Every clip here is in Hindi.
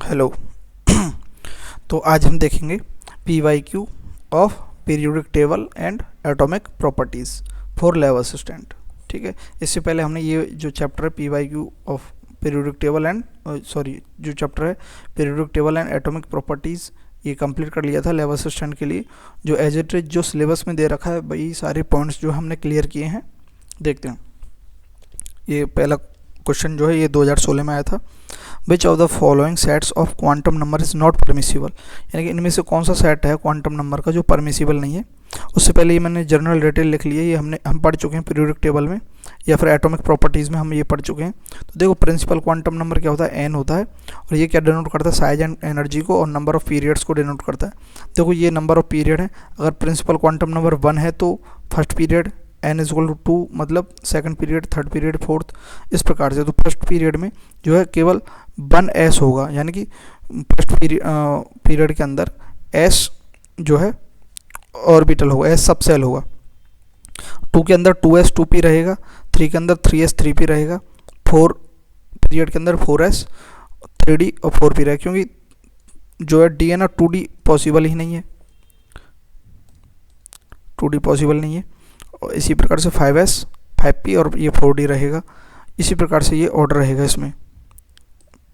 हेलो। तो आज हम देखेंगे PYQ of periodic table and atomic properties for lab assistant. ठीक है, इससे पहले हमने ये जो चैप्टर है PYQ of periodic table and जो चैप्टर है periodic table and atomic properties ये कंप्लीट कर लिया था लैब असिस्टेंट के लिए। जो एज इट इज जो सिलेबस में दे रखा है वही सारे पॉइंट्स जो हमने क्लियर किए हैं। देखते हैं, ये पहला क्वेश्चन जो है ये 2016 में आया था। Which of the following sets of quantum number is not permissible, यानी कि इनमें से कौन सा सेट है क्वांटम नंबर का जो परमिसिबल नहीं है। उससे पहले ये मैंने जनरल डिटेल लिख ली है, ये हम पढ़ चुके हैं पीरियोडिक टेबल में या फिर एटॉमिक प्रॉपर्टीज़ में हम ये पढ़ चुके हैं। तो देखो, प्रिंसिपल क्वांटम नंबर क्या होता है, एन होता है, और ये क्या डिनोट करता है, साइज एंड एनर्जी को, और नंबर ऑफ पीरियड्स को डिनोट करता है। देखो, ये नंबर ऑफ पीरियड है। अगर प्रिंसिपल क्वांटम नंबर 1 है तो first period, n is equal to 2 मतलब second period, third period, fourth, इस प्रकार से। तो फर्स्ट पीरियड में जो है केवल 1s होगा, यानी कि फर्स्ट पीरियड के अंदर s जो है ऑर्बिटल होगा, s सबसेल होगा। 2 के अंदर 2s 2p रहेगा, 3 के अंदर 3s 3p रहेगा, 4 पीरियड के अंदर 4s 3d और 4p रहेगा, क्योंकि जो है d है ना 2d पॉसिबल ही नहीं है, 2d पॉसिबल नहीं है। और इसी प्रकार से 5s 5p और ये 4d रहेगा। इसी प्रकार से ये ऑर्डर रहेगा इसमें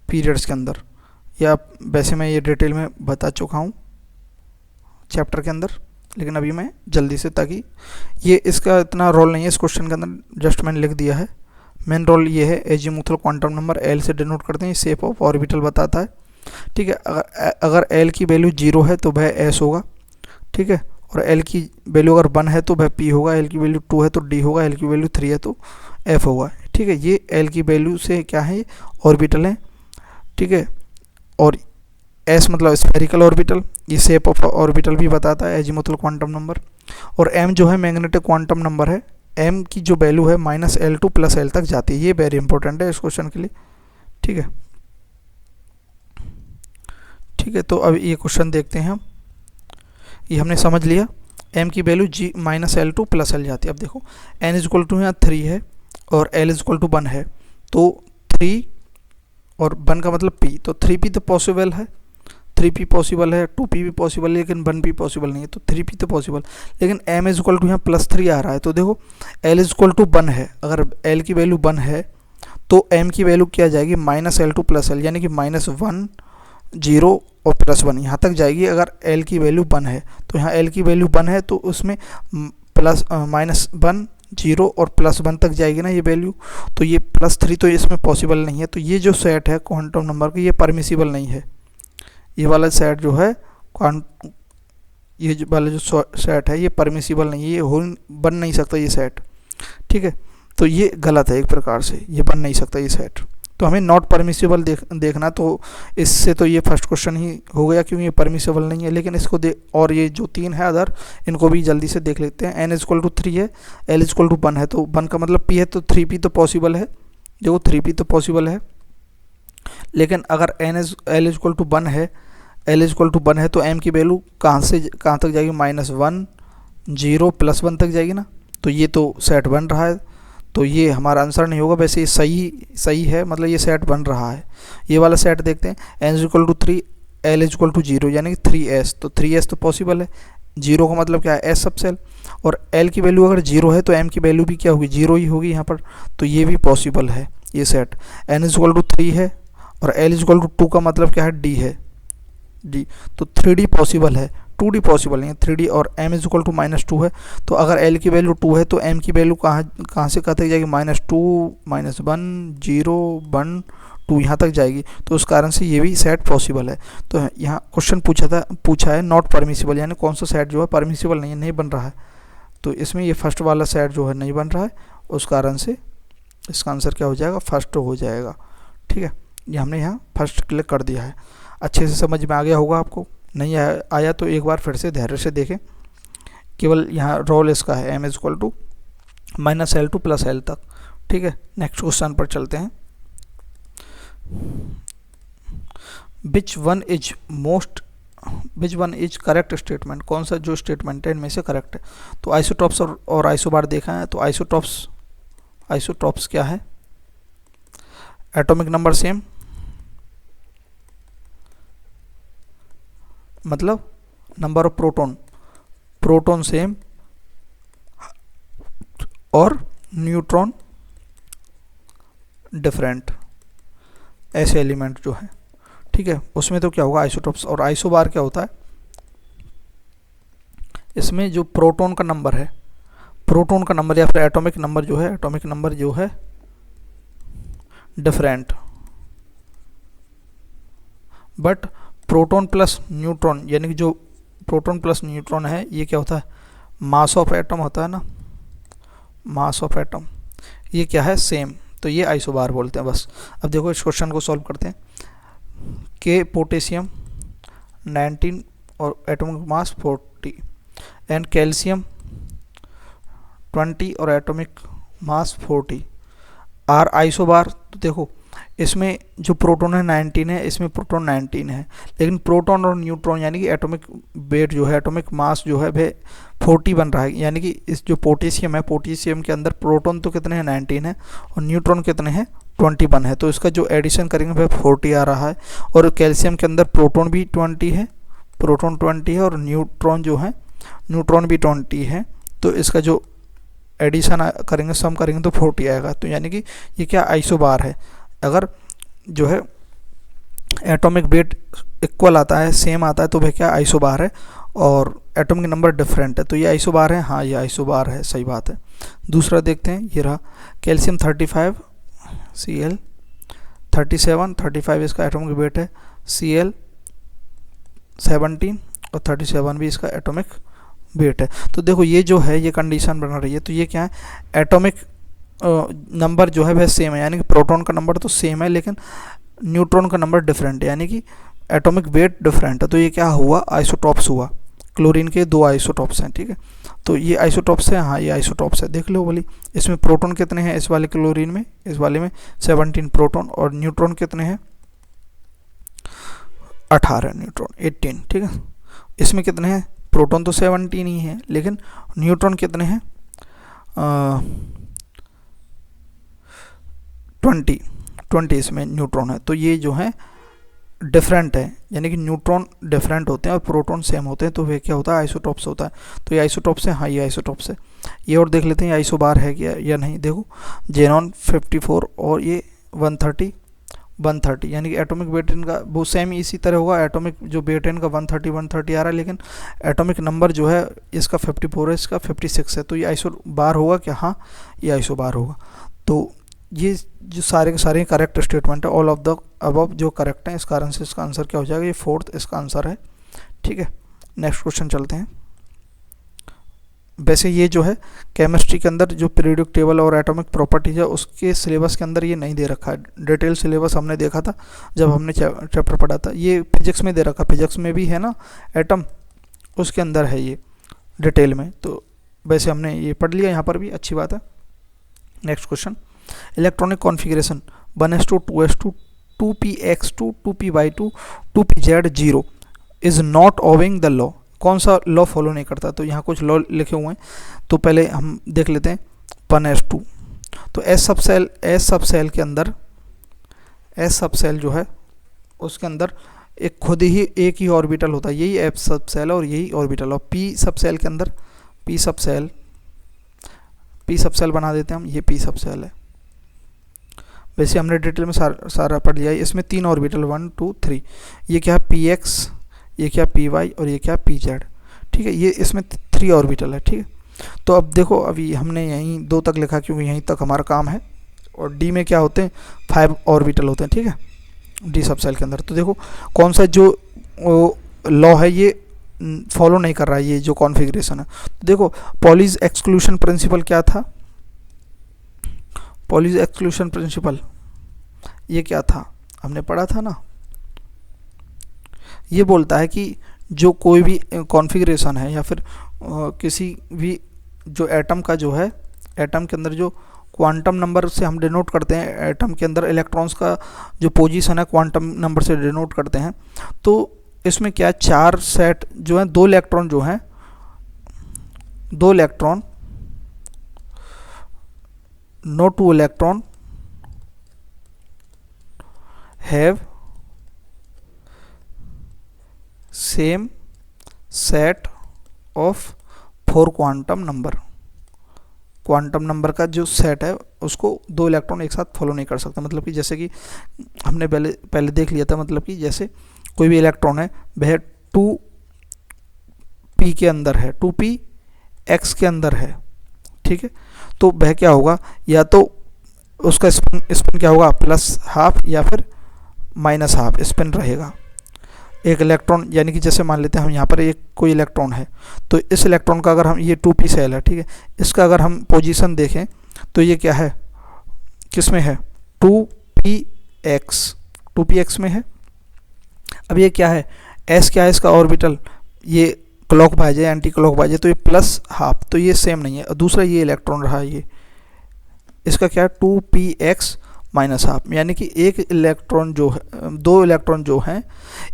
पीरियड्स के अंदर, या वैसे मैं ये डिटेल में बता चुका हूँ चैप्टर के अंदर, लेकिन अभी मैं जल्दी से, ताकि ये इसका इतना रोल नहीं है इस क्वेश्चन के अंदर, जस्ट मैंने लिख दिया है। मेन रोल ये है, एजीमुथल क्वांटम नंबर L से डिनोट करते हैं, शेप ऑफ ऑर्बिटल बताता है। ठीक है, अगर L की वैल्यू 0 है तो वह S होगा। ठीक है, और L की वैल्यू अगर 1 है तो वह P होगा, L की वैल्यू 2 है तो D होगा, L की वैल्यू 3 है तो F होगा। ठीक है, ये L की वैल्यू से क्या है, ऑर्बिटल है। ठीक है, और S मतलब स्फेरिकल ऑर्बिटल, ये शेप ऑफ ऑर्बिटल भी बताता है एजीमुथल क्वांटम नंबर। और M जो है मैग्नेटिक क्वांटम नंबर है, M की जो वैल्यू है -L2 + L तक जाती है। ये वेरी इंपॉर्टेंट है इस क्वेश्चन के लिए। ठीक है, ठीक है, तो अब ये क्वेश्चन देखते हैं हम। ये हमने समझ लिया, m की वैल्यू -L2 + L जाती है। अब देखो, n इज इक्वल टू यहाँ 3 है और L इज इक्वल टू 1 है, तो 3 और 1 का मतलब p, तो 3p तो पॉसिबल है, 3p पॉसिबल है, 2p भी पॉसिबल है, लेकिन 1p पॉसिबल नहीं है। तो 3p तो पॉसिबल, लेकिन m इज इक्वल टू यहाँ +3 आ रहा है। तो देखो, L इज इक्वल टू 1 है, अगर L की वैल्यू 1 है तो m की वैल्यू क्या जाएगी, -L2 + L, यानी कि -1 0 और +1 यहाँ तक जाएगी। अगर L की वैल्यू 1 है तो यहाँ L की वैल्यू 1 है तो उसमें -1 0 और +1 तक जाएगी ना ये वैल्यू। तो ये +3 तो इसमें पॉसिबल नहीं है। तो ये जो सेट है क्वांटम नंबर का, ये परमिसिबल नहीं है। ये वाला सेट जो है वाला जो सेट है ये परमिसिबल नहीं है, ये बन नहीं सकता ये सेट। ठीक है, तो ये गलत है, एक प्रकार से ये बन नहीं सकता ये सेट। तो हमें नॉट परमिसिबल देखना, तो इससे तो ये फर्स्ट क्वेश्चन ही हो गया, क्योंकि ये परमिसिबल नहीं है। लेकिन इसको और ये जो 3 है अदर, इनको भी जल्दी से देख लेते हैं। n इज इक्वल टू 3 है, L इज इक्वल टू 1 है, तो 1 का मतलब p है, तो 3p तो पॉसिबल है। देखो, 3p तो पॉसिबल है, लेकिन अगर L इज इक्वल टू 1 है, L इज इक्वल टू 1 है, तो m की वैल्यू कहाँ तक जाएगी, -1 0 +1 तक जाएगी ना। तो ये तो सेट बन रहा है, तो ये हमारा आंसर नहीं होगा। वैसे ये सही है, मतलब ये सेट बन रहा है। ये वाला सेट देखते हैं, n is equal to 3, L is equal to 0, यानी कि 3s, तो 3s तो पॉसिबल है। 0 का मतलब क्या है, s सबसेल, और L की वैल्यू अगर 0 है तो m की वैल्यू भी क्या होगी, 0 ही होगी यहाँ पर। तो ये भी पॉसिबल है ये set. n is equal to 3 है और L इज इक्वल टू 2 का मतलब क्या है, d है, d, तो 3d पॉसिबल है, 2d पॉसिबल नहीं है, 3d। और m इज इक्वल टू -2 है, तो अगर L की वैल्यू 2 है तो m की वैल्यू कहाँ से तक जाएगी, -2 -1 0 1 2 यहाँ तक जाएगी। तो उस कारण से ये भी सेट पॉसिबल है। तो यहाँ क्वेश्चन पूछा है नॉट परमिसिबल, यानी कौन सा सेट जो है परमिसिबल नहीं है, नहीं बन रहा है। तो इसमें ये फर्स्ट वाला सेट जो है नहीं बन रहा है, उस कारण से इसका आंसर क्या हो जाएगा, फर्स्ट हो जाएगा। ठीक है, ये हमने यहाँ फर्स्ट क्लिक कर दिया है। अच्छे से समझ में आ गया होगा आपको, नहीं आया तो एक बार फिर से धैर्य से देखें। केवल यहाँ रोल इसका है, m is equal to -L2 + L तक। ठीक है, नेक्स्ट क्वेश्चन पर चलते हैं। Which one is correct statement, कौन सा जो स्टेटमेंट है इनमें से करेक्ट है। तो आइसोटॉप्स और आइसोबार देखा है। तो आइसोटॉप्स क्या है, एटॉमिक नंबर सेम, मतलब नंबर ऑफ प्रोटॉन सेम और न्यूट्रॉन डिफरेंट, ऐसे एलिमेंट जो है, ठीक है, उसमें तो क्या होगा आइसोटॉप्स। और आइसोबार क्या होता है, इसमें जो प्रोटॉन का नंबर है, प्रोटॉन का नंबर या फिर एटॉमिक नंबर जो है, एटॉमिक नंबर जो है different, but proton plus neutron, यानी कि जो प्रोटॉन प्लस न्यूट्रॉन है ये क्या होता है, मास ऑफ एटम होता है ना, मास ऑफ एटम, ये क्या है सेम, तो ये आइसोबार बोलते हैं बस। अब देखो इस क्वेश्चन को सॉल्व करते हैं। के पोटेशियम 19 और एटॉमिक मास 40 एंड कैल्शियम 20 और एटॉमिक मास 40 आर आइसोबार। तो देखो इसमें जो प्रोटॉन है 19 है, इसमें प्रोटॉन 19 है, लेकिन प्रोटॉन और न्यूट्रॉन यानी कि एटॉमिक वेट जो है, एटॉमिक मास जो है वह 40 बन रहा है। यानी कि इस जो पोटेशियम है, पोटेशियम के अंदर प्रोटॉन तो कितने हैं 19 है और न्यूट्रॉन कितने हैं 21 है, तो इसका जो एडिशन करेंगे वह 40 आ रहा है। और कैल्शियम के अंदर प्रोटॉन भी 20 है, प्रोटॉन 20 है और न्यूट्रॉन जो है, न्यूट्रॉन भी 20 है, तो इसका जो एडिशन करेंगे, सम करेंगे तो 40 आएगा। तो यानी कि ये क्या आइसोबार है। अगर जो है एटॉमिक वेट इक्वल आता है, सेम आता है, तो वह क्या आइसोबार है। और एटॉमिक नंबर डिफरेंट है, तो ये आइसोबार है, हाँ ये आइसोबार है, सही बात है। दूसरा देखते हैं, ये रहा कैल्शियम 35 Cl 37 इसका एटॉमिक वेट है, Cl 17 और 37 भी इसका एटॉमिक वेट है। तो देखो ये जो है ये कंडीशन बना रही है, तो ये क्या है, एटॉमिक नंबर जो है वह सेम है, यानी कि प्रोटॉन का नंबर तो सेम है लेकिन न्यूट्रॉन का नंबर डिफरेंट है, यानी कि एटॉमिक वेट डिफरेंट है। तो ये क्या हुआ, आइसोटॉप्स हुआ। क्लोरीन के 2 आइसोटॉप्स हैं, ठीक है, तो ये आइसोटॉप्स है, हाँ ये आइसोटॉप्स है, देख लो बोली। इसमें प्रोटॉन कितने हैं इस वाले क्लोरीन में, इस वाले में 17 प्रोटॉन, और न्यूट्रॉन कितने हैं 18 न्यूट्रॉन 18, ठीक है। इसमें कितने हैं, प्रोटॉन तो 17 ही है लेकिन न्यूट्रॉन कितने हैं 20 इसमें न्यूट्रॉन है। तो ये जो है डिफरेंट है, यानी कि न्यूट्रॉन डिफरेंट होते हैं और प्रोटॉन सेम होते हैं, तो वे क्या होता है आइसोटॉप्स होता है। तो ये आइसोटॉप्स है, हाँ ये आइसोटॉप्स है। ये और देख लेते हैं आइसोबार है क्या या नहीं। देखो जेनॉन 54 और ये 130 यानी कि एटॉमिक वेट इनका वो सेम इसी तरह होगा। एटॉमिक जो वेट है इनका 130 आ रहा है, लेकिन एटॉमिक नंबर जो है इसका 54 है, इसका 56 है, तो ये आइसोबार होगा क्या, हाँ ये आइसोबार होगा। तो ये जो सारे के सारे करेक्ट स्टेटमेंट है, ऑल ऑफ द अबव जो करेक्ट है, इस कारण से इसका आंसर क्या हो जाएगा, ये 4th इसका आंसर है, ठीक है। नेक्स्ट क्वेश्चन चलते हैं। वैसे ये जो है केमिस्ट्री के अंदर जो पीरियोडिक टेबल और एटॉमिक प्रॉपर्टीज है उसके सिलेबस के अंदर ये नहीं दे रखा है। डिटेल सिलेबस हमने देखा था जब हमने चैप्टर पढ़ा था, ये फिजिक्स में दे रखा, फिजिक्स में भी है ना एटम, उसके अंदर है ये डिटेल में, तो वैसे हमने ये पढ़ लिया, यहाँ पर भी अच्छी बात है। Next question, electronic configuration 1s2 2s2 2px2 2py2 2pz0 is not obeying the law. कौन सा लॉ फॉलो नहीं करता, तो यहाँ कुछ लॉ लिखे हुए हैं, तो पहले हम देख लेते हैं 1s2। तो एस सब सेल के अंदर, एस सब सेल जो है उसके अंदर एक खुद ही एक ही ऑर्बिटल होता है, यही एफ सब सेल और यही ऑर्बिटल। और पी सब सेल के अंदर पी सब सेल बना देते हैं हम, ये पी सब सेल है। वैसे हमने डिटेल में सारा पढ़ लिया है। इसमें 3 ऑर्बिटल 1 2 3, ये क्या पी एक्स, ये क्या पी वाई और ये क्या पी जेड, ठीक है। ये इसमें 3 ऑर्बिटल है, ठीक है। तो अब देखो अभी हमने यहीं 2 तक लिखा क्योंकि यहीं तक हमारा काम है, और डी में क्या होते हैं 5 ऑर्बिटल होते हैं, ठीक है, डी सब सेल के अंदर। तो देखो कौन सा जो लॉ है ये फॉलो नहीं कर रहा है, ये जो कॉन्फ़िगरेशन है। तो देखो पॉलीज एक्सक्लूशन प्रिंसिपल क्या था, पॉलीज एक्सक्लूशन प्रिंसिपल ये क्या था, हमने पढ़ा था ना, ये बोलता है कि जो कोई भी कॉन्फ़िगरेशन है या फिर किसी भी जो एटम का जो है, एटम के अंदर जो क्वांटम नंबर से हम डिनोट करते हैं, एटम के अंदर इलेक्ट्रॉन्स का जो पोजीशन है क्वांटम नंबर से डिनोट करते हैं। तो इसमें क्या 4 सेट जो हैं, 2 इलेक्ट्रॉन जो हैं, 2 electron no 2 electron have same set of 4 quantum number. Quantum number का जो सेट है उसको 2 इलेक्ट्रॉन एक साथ फॉलो नहीं कर सकते। मतलब कि जैसे कि हमने पहले देख लिया था, मतलब कि जैसे कोई भी इलेक्ट्रॉन है वह 2p के अंदर है, 2p x के अंदर है, ठीक है। तो वह क्या होगा, या तो उसका स्पिन क्या होगा, +½ या फिर -½ स्पिन रहेगा। एक इलेक्ट्रॉन, यानी कि जैसे मान लेते हैं हम यहाँ पर एक कोई इलेक्ट्रॉन है, तो इस इलेक्ट्रॉन का अगर हम, ये 2p सेल है, ठीक है, इसका अगर हम पोजीशन देखें तो ये क्या है, किस में है, 2px में है। अब ये क्या है, s क्या है इसका ऑर्बिटल, ये क्लॉकवाइज है, एंटी क्लॉकवाइज है, तो ये +½ तो ये सेम नहीं है। और दूसरा ये इलेक्ट्रॉन रहा, ये इसका क्या है 2px -½ यानी कि एक इलेक्ट्रॉन जो है, 2 इलेक्ट्रॉन जो हैं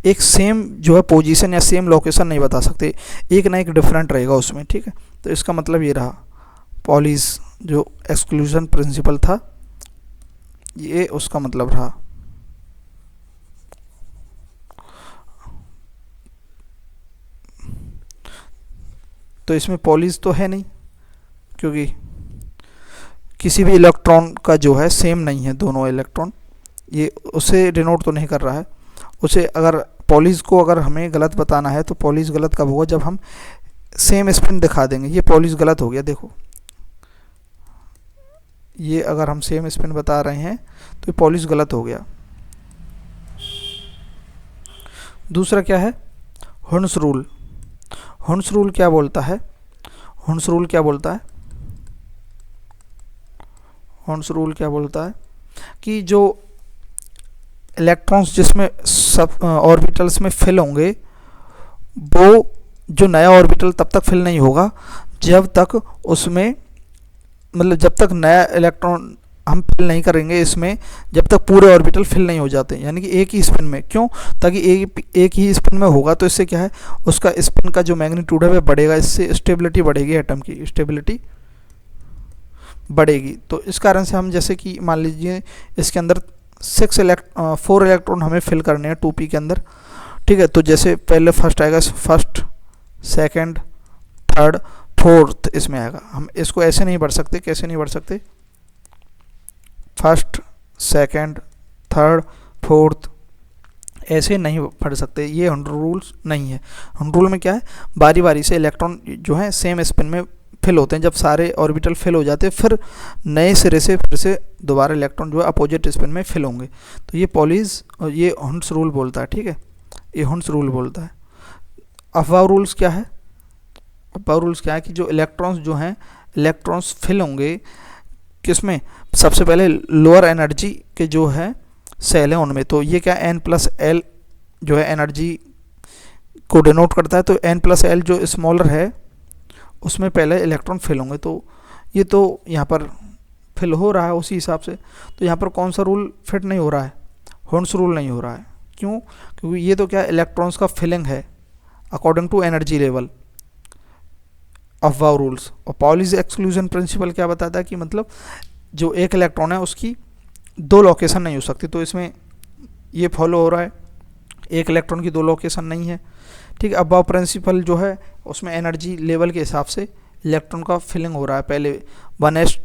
एक सेम जो है पोजीशन या सेम लोकेशन नहीं बता सकते, एक ना एक डिफरेंट रहेगा उसमें, ठीक है। तो इसका मतलब ये रहा पॉलीज जो एक्सक्लूजन प्रिंसिपल था, ये उसका मतलब रहा। तो इसमें पॉलीज तो है नहीं, क्योंकि किसी भी इलेक्ट्रॉन का जो है सेम नहीं है दोनों इलेक्ट्रॉन, ये उसे डिनोट तो नहीं कर रहा है। उसे अगर पॉलीज को अगर हमें गलत बताना है तो पॉलीज गलत कब होगा, जब हम सेम स्पिन दिखा देंगे। ये पॉलीज गलत हो गया, देखो ये अगर हम सेम स्पिन बता रहे हैं तो ये पॉलीज गलत हो गया। दूसरा क्या है, हुन्स रूल। हुन्स रूल क्या बोलता है, हुन्स रूल क्या बोलता है, हुन्स रूल क्या बोलता है कि जो इलेक्ट्रॉन्स जिसमें सब ऑर्बिटल्स में फिल होंगे, वो जो नया ऑर्बिटल तब तक फिल नहीं होगा जब तक उसमें, मतलब जब तक नया इलेक्ट्रॉन हम फिल नहीं करेंगे इसमें, जब तक पूरे ऑर्बिटल फिल नहीं हो जाते, यानी कि एक ही स्पिन में। क्यों, ताकि एक ही स्पिन में होगा तो इससे क्या है, उसका स्पिन का जो मैग्नीट्यूड है वह बढ़ेगा, इससे स्टेबिलिटी बढ़ेगी, एटम की स्टेबिलिटी बढ़ेगी। तो इस कारण से हम, जैसे कि मान लीजिए इसके अंदर 4 इलेक्ट्रॉन हमें फिल करने हैं 2p के अंदर, ठीक है। तो जैसे पहले फर्स्ट आएगा, फर्स्ट, सेकंड, थर्ड, फोर्थ इसमें आएगा। हम इसको ऐसे नहीं बढ़ सकते, कैसे नहीं बढ़ सकते, फर्स्ट, सेकंड, थर्ड, फोर्थ ऐसे नहीं पढ़ सकते, ये हुन्स रूल्स नहीं है। हुन्स रूल में क्या है, बारी बारी से इलेक्ट्रॉन जो है सेम स्पिन में फिल होते हैं। जब सारे ऑर्बिटल फिल हो जाते हैं फिर नए सिरे से फिर से दोबारा इलेक्ट्रॉन जो है अपोजिट स्पिन में फिल होंगे। तो ये पॉलीज और ये हुन्स रूल बोलता है, ठीक है, ये हुन्स रूल बोलता है। अफबाउ रूल्स क्या है, अफबाउ रूल्स क्या है कि जो इलेक्ट्रॉन्स जो हैं, इलेक्ट्रॉन्स फिल होंगे किसमें, सबसे पहले लोअर एनर्जी के जो है सेल है उनमें। तो ये क्या n+l जो है एनर्जी को डिनोट करता है। तो n+l जो स्मॉलर है उसमें पहले इलेक्ट्रॉन फिल होंगे। तो ये तो यहाँ पर फिल हो रहा है उसी हिसाब से। तो यहाँ पर कौन सा रूल फिट नहीं हो रहा है, हुन्स रूल नहीं हो रहा है। क्यों, क्योंकि ये तो क्या इलेक्ट्रॉन्स का फिलिंग है according to energy level, aufbau rules. और पॉलीज एक्सक्लूजन प्रिंसिपल क्या बताता है कि मतलब जो एक इलेक्ट्रॉन है उसकी 2 लोकेशन नहीं हो सकती। तो इसमें ये फॉलो हो रहा है, एक इलेक्ट्रॉन की 2 लोकेशन नहीं है, ठीक है। अफबाउ प्रिंसिपल जो है उसमें एनर्जी लेवल के हिसाब से इलेक्ट्रॉन का फिलिंग हो रहा है। पहले 1s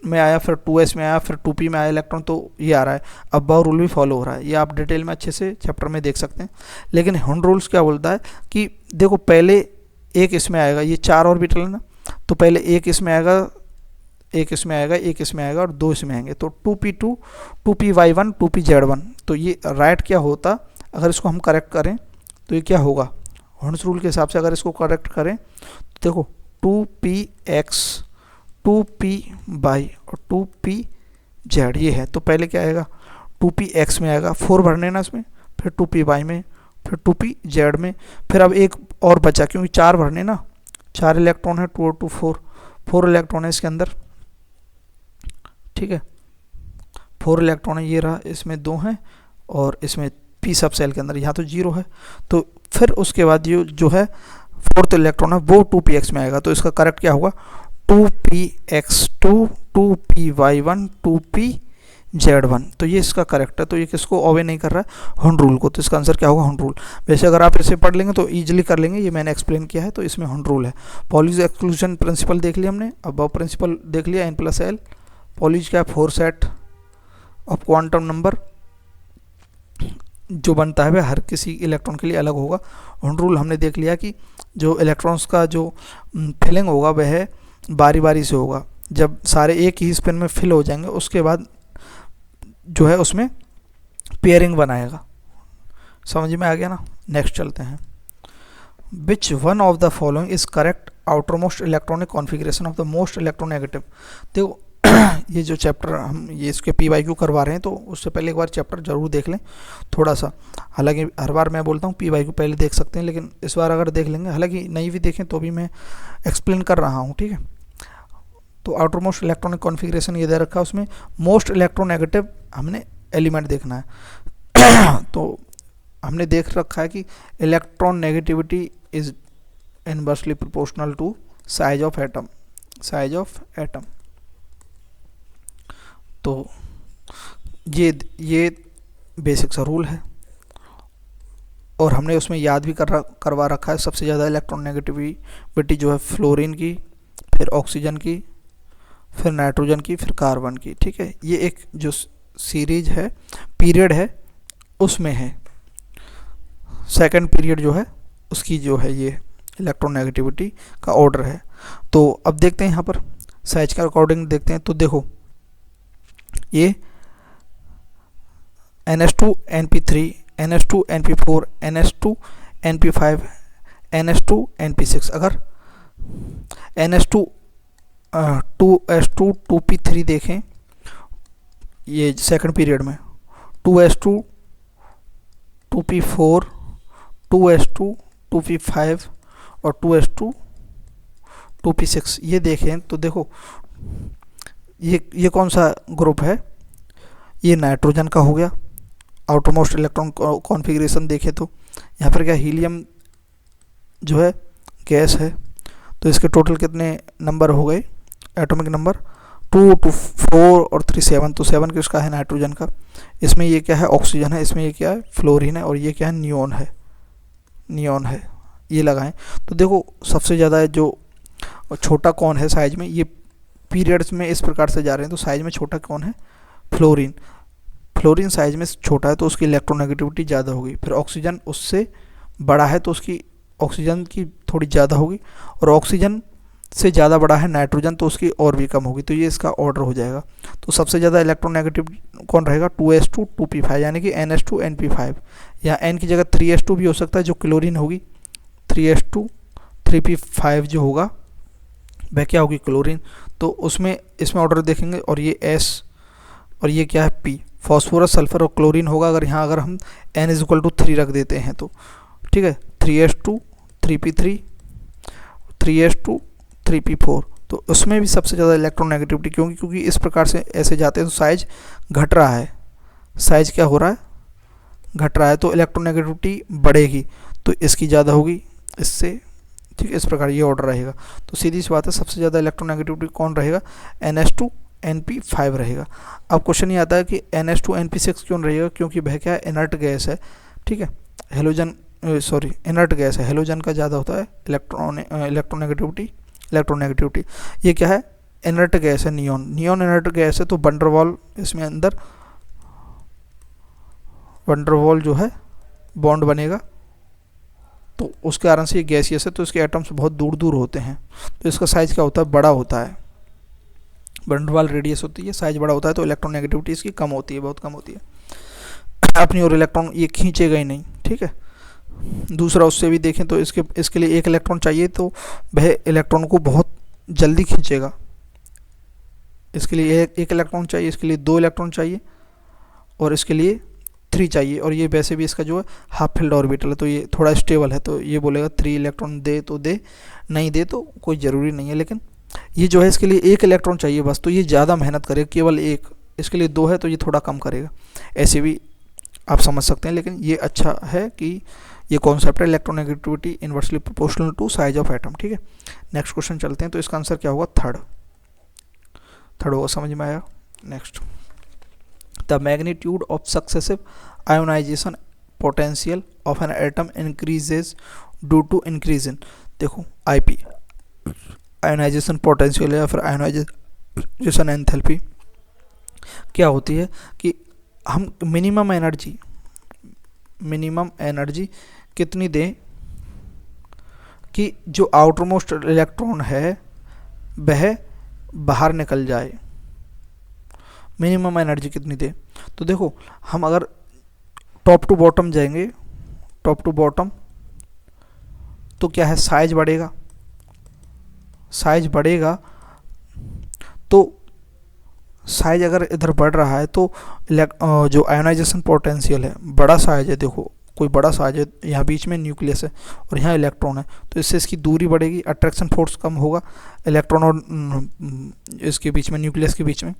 में आया, फिर 2s में आया, फिर 2p में आया इलेक्ट्रॉन, तो ये आ रहा है। अफबाउ रूल भी फॉलो हो रहा है, ये आप डिटेल में अच्छे से चैप्टर में देख सकते हैं। लेकिन हुन्स रूल्स क्या बोलता है कि देखो पहले एक इसमें आएगा, ये 4 ऑर्बिटल है ना, तो पहले एक इसमें आएगा, एक इसमें आएगा, एक इसमें आएगा और 2 इसमें आएंगे। तो 2p2, 2py1, 2pz1। तो ये राइट क्या होता, अगर इसको हम करेक्ट करें तो ये क्या होगा, हुन्स रूल के हिसाब से अगर इसको करेक्ट करें तो देखो 2px, 2py और 2pz ये है। तो पहले क्या आएगा, 2px में आएगा, 4 भरने ना इसमें, फिर 2py में, फिर 2pz में, फिर अब एक और बचा क्योंकि 4 भरने ना, 4 इलेक्ट्रॉन है, 2 और 2 4 इलेक्ट्रॉन है इसके अंदर, ठीक है, 4 इलेक्ट्रॉन है, ये रहा, इसमें 2 हैं और इसमें p सब सेल के अंदर यहाँ तो 0 है। तो फिर उसके बाद ये जो है 4th इलेक्ट्रॉन है वो 2px में आएगा। तो इसका करेक्ट क्या होगा, 2px2, 2py1, 2pz Z1। तो ये इसका करेक्ट है, तो ये किसको ओबे नहीं कर रहा है, हॉर्न रूल को, तो इसका आंसर क्या होगा, हॉर्न रूल। वैसे अगर आप इसे पढ़ लेंगे तो ईजिली कर लेंगे, ये मैंने एक्सप्लेन किया है, तो इसमें हॉर्न रूल है। पॉलीज एक्सक्लूजन प्रिंसिपल देख लिया हमने, अब प्रिंसिपल देख लिया n+l। पॉलीज क्या है, 4 सेट ऑफ क्वांटम नंबर जो बनता है वह हर किसी इलेक्ट्रॉन के लिए अलग होगा। हॉर्न रूल हमने देख लिया कि जो इलेक्ट्रॉन्स का जो फिलिंग होगा वह बारी बारी से होगा, जब सारे एक ही स्पिन में फिल हो जाएंगे उसके बाद जो है उसमें पेयरिंग बनाएगा। समझ में आ गया ना। नेक्स्ट चलते हैं। Which one of the following is correct outer most electronic configuration of the most electronegative. देखो ये जो चैप्टर हम ये इसके PYQ करवा रहे हैं, तो उससे पहले एक बार चैप्टर जरूर देख लें थोड़ा सा। हालांकि हर बार मैं बोलता हूँ PYQ पहले देख सकते हैं, लेकिन इस बार अगर देख लेंगे, हालांकि नहीं भी देखें तो भी मैं एक्सप्लेन कर रहा हूँ, ठीक है। तो आउटर मोस्ट इलेक्ट्रॉनिक कॉन्फ़िगरेशन ये दे रखा है, उसमें मोस्ट इलेक्ट्रोनेगेटिव हमने एलिमेंट देखना है। तो हमने देख रखा है कि electron negativity is inversely proportional to size of atom, size of atom. तो ये बेसिक सा रूल है, और हमने उसमें याद भी करवा रखा है। सबसे ज़्यादा इलेक्ट्रॉन नेगेटिविटी जो है फ्लोरीन की, फिर ऑक्सीजन की, फिर नाइट्रोजन की, फिर कार्बन की, ठीक है। ये एक जो सीरीज है, पीरियड है, उसमें है सेकंड पीरियड जो है उसकी जो है ये इलेक्ट्रॉन नेगेटिविटी का ऑर्डर है। तो अब देखते हैं यहाँ पर साइज के अकॉर्डिंग देखते हैं। तो देखो ये NH2 NP3 NH2 NP4 NH2 NP5 NH2 NP6, अगर NH2 2S2 2P3 देखें ये सेकंड पीरियड में, 2S2 2P4 2S2 2P5 और 2S2 2P6 ये देखें, तो देखो ये कौन सा ग्रुप है, ये नाइट्रोजन का हो गया। आउटर मोस्ट इलेक्ट्रॉन कॉन्फ़िगरेशन देखें तो यहाँ पर क्या हीलियम जो है गैस है, तो इसके टोटल कितने नंबर हो गए एटॉमिक नंबर, 2 2 4 और 3 7। तो 7 किसका है, नाइट्रोजन का। इसमें ये क्या है, ऑक्सीजन है। इसमें ये क्या है, फ्लोरीन है। और ये क्या है, नियोन है, नियोन है। ये लगाएं तो देखो सबसे ज़्यादा जो छोटा कौन है साइज में, ये पीरियड्स में इस प्रकार से जा रहे हैं, तो साइज में छोटा कौन है, फ्लोरीन। फ्लोरीन साइज में छोटा है तो उसकी इलेक्ट्रोनेगेटिविटी ज़्यादा होगी। फिर ऑक्सीजन उससे बड़ा है तो उसकी ऑक्सीजन की थोड़ी ज़्यादा होगी, और ऑक्सीजन से ज़्यादा बड़ा है नाइट्रोजन तो उसकी और भी कम होगी। तो ये इसका ऑर्डर हो जाएगा। तो सबसे ज़्यादा इलेक्ट्रोनेगेटिव कौन रहेगा, 2S2 2P5 यानी कि NH2 NP5, या N की जगह 3S2 भी हो सकता है जो क्लोरीन होगी। 3S2 3P5 जो होगा वह क्या होगी, क्लोरीन। तो उसमें इसमें ऑर्डर देखेंगे, और ये S और ये क्या है P, फॉस्फोरस सल्फर और क्लोरीन होगा। अगर यहाँ अगर हम N = 3 रख देते हैं तो ठीक है, 3S2 3P3 3S2 3P4, तो उसमें भी सबसे ज़्यादा इलेक्ट्रोनेगेटिविटी क्योंकि इस प्रकार से ऐसे जाते हैं तो साइज घट रहा है, साइज क्या हो रहा है, घट रहा है, तो इलेक्ट्रोनेगेटिविटी बढ़ेगी, तो इसकी ज़्यादा होगी इससे, ठीक है। इस प्रकार ये ऑर्डर रहेगा। तो सीधी सी बात है, सबसे ज़्यादा इलेक्ट्रोनेगेटिविटी कौन रहेगा, NH2 NP5 रहेगा। अब क्वेश्चन ये आता है कि NH2 NP6 क्यों रहेगा, क्योंकि वह क्या है, इनर्ट गैस है, ठीक है। हेलोजन इनर्ट गैस है, हेलोजन का ज़्यादा होता है इलेक्ट्रोनेगेटिविटी। ये क्या है, इनर्ट गैस है, नियोन इनर्ट गैस है। तो वंडरवॉल इसमें अंदर वंडरवॉल जो है बॉन्ड बनेगा, तो उसके कारण से ये गैसियस है, तो इसके एटम्स बहुत दूर दूर होते हैं, तो इसका साइज क्या होता है, बड़ा होता है। वंडरवॉल रेडियस होती है, साइज बड़ा होता है, तो इलेक्ट्रोनेगेटिविटी इसकी कम होती है, बहुत कम होती है। अपनी और इलेक्ट्रॉन ये खींचेगा ही नहीं, ठीक है। दूसरा उससे भी देखें तो इसके लिए 1 इलेक्ट्रॉन चाहिए, तो वह इलेक्ट्रॉन को बहुत जल्दी खींचेगा। इसके लिए 1 इलेक्ट्रॉन चाहिए, इसके लिए 2 इलेक्ट्रॉन चाहिए, और इसके लिए 3 चाहिए। और ये वैसे भी इसका जो है हाफ फील्ड ऑर्बिटल है, तो ये थोड़ा स्टेबल है, तो ये बोलेगा 3 इलेक्ट्रॉन दे तो दे, नहीं दे तो कोई ज़रूरी नहीं है। लेकिन ये जो है इसके लिए 1 इलेक्ट्रॉन चाहिए बस, तो ये ज़्यादा मेहनत करेगा, केवल 1। इसके लिए 2 है तो ये थोड़ा कम करेगा। ऐसे भी आप समझ सकते हैं, लेकिन ये अच्छा है कि ये कॉन्सेप्ट है electronegativity inversely proportional to size of atom, ठीक है। नेक्स्ट क्वेश्चन चलते हैं। तो इसका आंसर क्या होगा, थर्ड होगा। समझ में आया। Next the magnitude of successive ionization potential of an atom increases due to increase in, देखो आईपी आयोनाइजेशन पोटेंशियल या फिर आयोनाइजेशन एंथैल्पी क्या होती है कि हम मिनिमम एनर्जी कितनी दें कि जो आउटरमोस्ट इलेक्ट्रॉन है वह बाहर निकल जाए, मिनिमम एनर्जी कितनी दे। तो देखो हम अगर टॉप टू बॉटम जाएंगे, टॉप टू बॉटम, तो क्या है, साइज बढ़ेगा, साइज बढ़ेगा। तो साइज अगर इधर बढ़ रहा है तो जो आयोनाइजेशन पोटेंशियल है, बड़ा साइज है, देखो कोई बड़ा साइज है, यहाँ बीच में न्यूक्लियस है और यहाँ इलेक्ट्रॉन है, तो इससे इसकी दूरी बढ़ेगी, अट्रैक्शन फोर्स कम होगा इलेक्ट्रॉन और इसके बीच में, न्यूक्लियस के बीच में।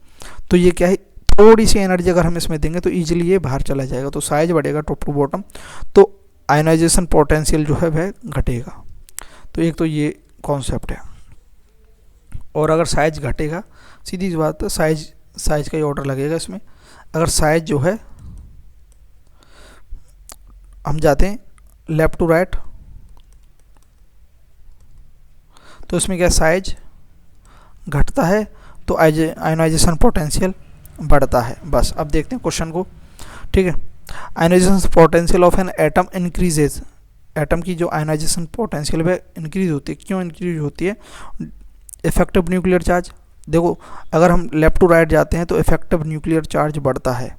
तो ये क्या है, थोड़ी सी एनर्जी अगर हम इसमें देंगे तो ईजिली ये बाहर चला जाएगा। तो साइज बढ़ेगा टॉप टू बॉटम, तो आयोनाइजेशन पोटेंशियल जो है वह घटेगा। तो एक तो ये कॉन्सेप्ट है। और अगर साइज घटेगा, सीधी सी बात है, साइज का ही ऑर्डर लगेगा इसमें। अगर साइज जो है, हम जाते हैं लेफ्ट टू राइट, तो इसमें क्या साइज घटता है तो आयोनाइजेशन पोटेंशियल बढ़ता है। बस अब देखते हैं क्वेश्चन को, ठीक है। Ionisation potential of an atom increases, atom की जो आयोनाइजेशन पोटेंशियल है इंक्रीज होती है। क्यों इंक्रीज होती है? इफेक्टिव न्यूक्लियर चार्ज, देखो अगर हम लेफ्ट टू राइट जाते हैं तो इफेक्टिव न्यूक्लियर चार्ज बढ़ता है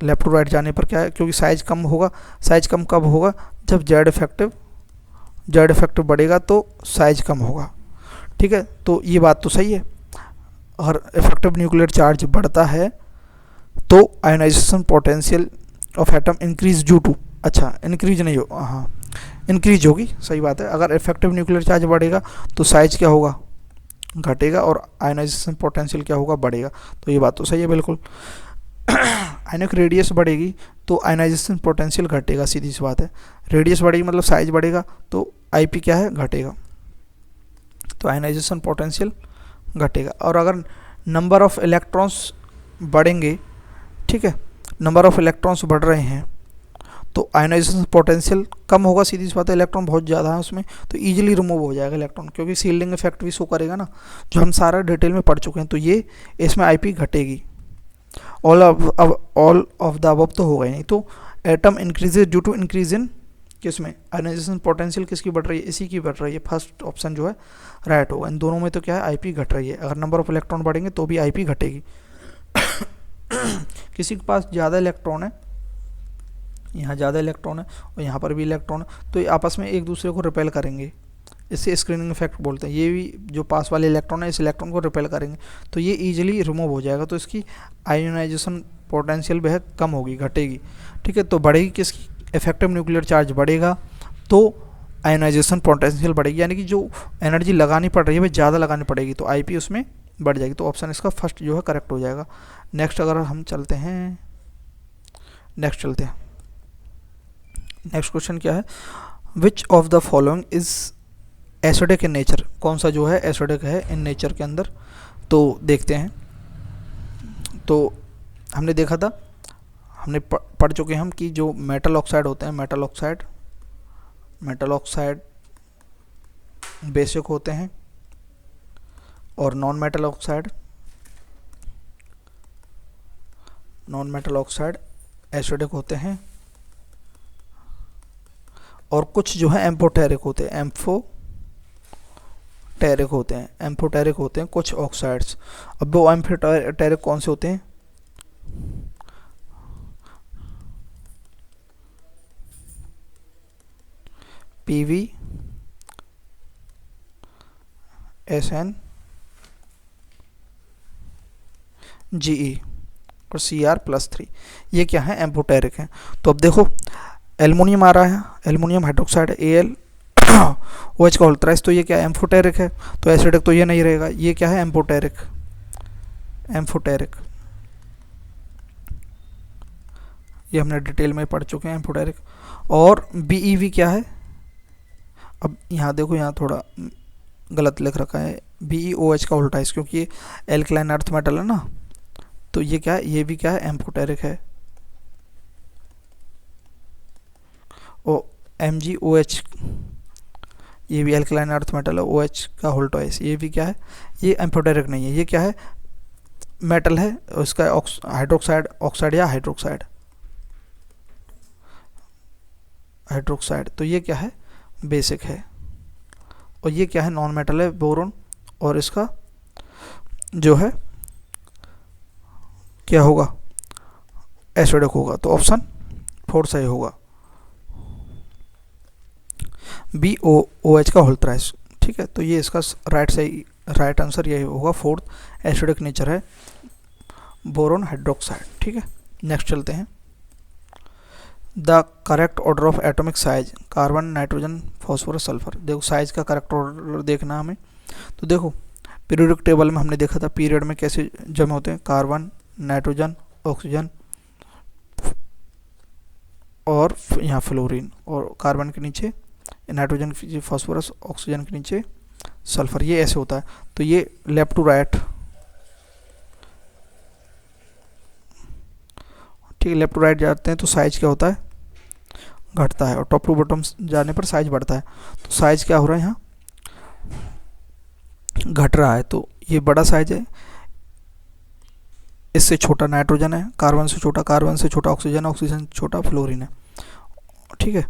लेफ्ट टू राइट जाने पर। क्या है, क्योंकि साइज कम होगा। साइज कम कब होगा? जब जेड इफेक्टिव बढ़ेगा तो साइज कम होगा, ठीक है। तो ये बात तो सही है, अगर इफेक्टिव न्यूक्लियर चार्ज बढ़ता है तो ionization potential of atom increase due to, अच्छा इंक्रीज नहीं हो, हाँ इंक्रीज होगी, सही बात है। अगर इफेक्टिव न्यूक्लियर चार्ज बढ़ेगा तो साइज क्या होगा? घटेगा, और आयोनाइजेशन पोटेंशियल क्या होगा? बढ़ेगा। तो ये बात तो सही है बिल्कुल। आयनिक रेडियस बढ़ेगी तो आयोनाइजेशन पोटेंशियल घटेगा, सीधी सी बात है। रेडियस बढ़ेगी मतलब साइज बढ़ेगा, तो आईपी क्या है? घटेगा, तो आयोनाइजेशन पोटेंशियल घटेगा। और अगर नंबर ऑफ इलेक्ट्रॉन्स बढ़ेंगे, ठीक है, नंबर ऑफ इलेक्ट्रॉन्स बढ़ रहे हैं तो आयोनाइजेशन पोटेंशियल कम होगा, सीधी सी बात है। इलेक्ट्रॉन बहुत ज़्यादा है उसमें, तो इजीली रिमूव हो जाएगा इलेक्ट्रॉन, क्योंकि शील्डिंग इफेक्ट भी शो करेगा ना, जो हम सारा डिटेल में पढ़ चुके हैं। तो ये इसमें आईपी घटेगी। ऑल ऑफ द अबव तो होगा ही नहीं। तो atom increases due to increase in, किसमें? आयोनाइजेशन पोटेंशियल किसकी बढ़ रही है? इसी की बढ़ रही है। फर्स्ट ऑप्शन जो है राइट होगा। इन दोनों में तो क्या है? आईपी घट रही है। अगर नंबर ऑफ इलेक्ट्रॉन बढ़ेंगे तो भी आईपी घटेगी। किसी के पास ज़्यादा इलेक्ट्रॉन है, यहाँ ज़्यादा इलेक्ट्रॉन है और यहाँ पर भी इलेक्ट्रॉन है, तो ये आपस में एक दूसरे को रिपेल करेंगे, इसे स्क्रीनिंग इफेक्ट बोलते हैं। ये भी जो पास वाले इलेक्ट्रॉन है इस इलेक्ट्रॉन को रिपेल करेंगे, तो ये ईजिली रिमूव हो जाएगा। तो इसकी आयोनाइजेशन पोटेंशियल वह कम होगी, घटेगी, ठीक है। तो बढ़ेगी किसकी? इफेक्टिव न्यूक्लियर चार्ज बढ़ेगा तो आयोनाइजेशन पोटेंशियल बढ़ेगी, यानी कि जो एनर्जी लगानी पड़ रही है वह ज़्यादा लगानी पड़ेगी, तो आईपी उसमें बढ़ जाएगी। तो ऑप्शन इसका फर्स्ट जो है करेक्ट हो जाएगा। नेक्स्ट अगर हम चलते हैं, नेक्स्ट क्वेश्चन क्या है? Which of the following is acidic in nature, कौन सा जो है एसिडिक है इन नेचर के अंदर? तो देखते हैं। तो हमने देखा था, हमने पढ़ चुके हैं हम कि जो मेटल ऑक्साइड होते हैं, मेटल ऑक्साइड बेसिक होते हैं और नॉन मेटल ऑक्साइड एसिडिक होते हैं, और कुछ जो है एम्फोटेरिक होते हैं, एम्फोटेरिक होते हैं कुछ ऑक्साइड्स। अब वो एम्फोटेरिक कौन से होते हैं? PV SN GE और Cr+3, ये क्या है? एम्फोटेरिक है। तो अब देखो एल्युमिनियम आ रहा है, एल्युमिनियम हाइड्रोक्साइड AlOH का होल्ट्राइस, तो ये क्या है? एम्फोटेरिक है। तो एसिडिक तो ये नहीं रहेगा, ये क्या है? एम्फोटेरिक। ये हमने डिटेल में पढ़ चुके हैं, एम्फोटेरिक। और BeV क्या है? अब यहाँ देखो, यहाँ थोड़ा गलत लिख रखा है, BeOH का होल्ट्राइस, क्योंकि ये एल्कलाइन अर्थ मेटल है ना, तो ये क्या है, ये भी क्या है, एम्फोटेरिक है। ओ MgOH, ये भी एल्कलाइन अर्थ मेटल है, OH का होल ट्वाइस, ये भी क्या है, ये एम्फोटेरिक नहीं है, ये क्या है, मेटल है, उसका हाइड्रोक्साइड, ऑक्साइड या हाइड्रोक्साइड, हाइड्रोक्साइड, तो ये क्या है, बेसिक है। और ये क्या है, नॉन मेटल है, बोरोन, और इसका जो है क्या होगा, एसिडिक होगा, तो ऑप्शन 4 सही होगा, BOOH का होल थ्राइस। ठीक है, तो ये इसका राइट आंसर यही होगा, 4th एसिडिक नेचर है बोरोन हाइड्रोक्साइड। ठीक है, नेक्स्ट चलते हैं। The correct order of atomic size, carbon, nitrogen, phosphorus, sulphur. देखो साइज का करेक्ट ऑर्डर देखना हमें, तो देखो पीरियोडिक टेबल में हमने देखा था पीरियड में कैसे जमा होते हैं, कार्बन, नाइट्रोजन, ऑक्सीजन और यहाँ फ्लोरीन, और कार्बन के नीचे नाइट्रोजन के नीचे फॉस्फोरस, ऑक्सीजन के नीचे सल्फर, ये ऐसे होता है। तो ये लेफ्ट टू राइट, ठीक है, लेफ्ट टू राइट जाते हैं तो साइज क्या होता है, घटता है, और टॉप टू बॉटम जाने पर साइज बढ़ता है। तो साइज क्या हो रहा है, यहाँ घट रहा है, तो ये बड़ा साइज है, इससे छोटा नाइट्रोजन है, कार्बन से छोटा ऑक्सीजन, ऑक्सीजन से छोटा फ्लोरीन है। ठीक है,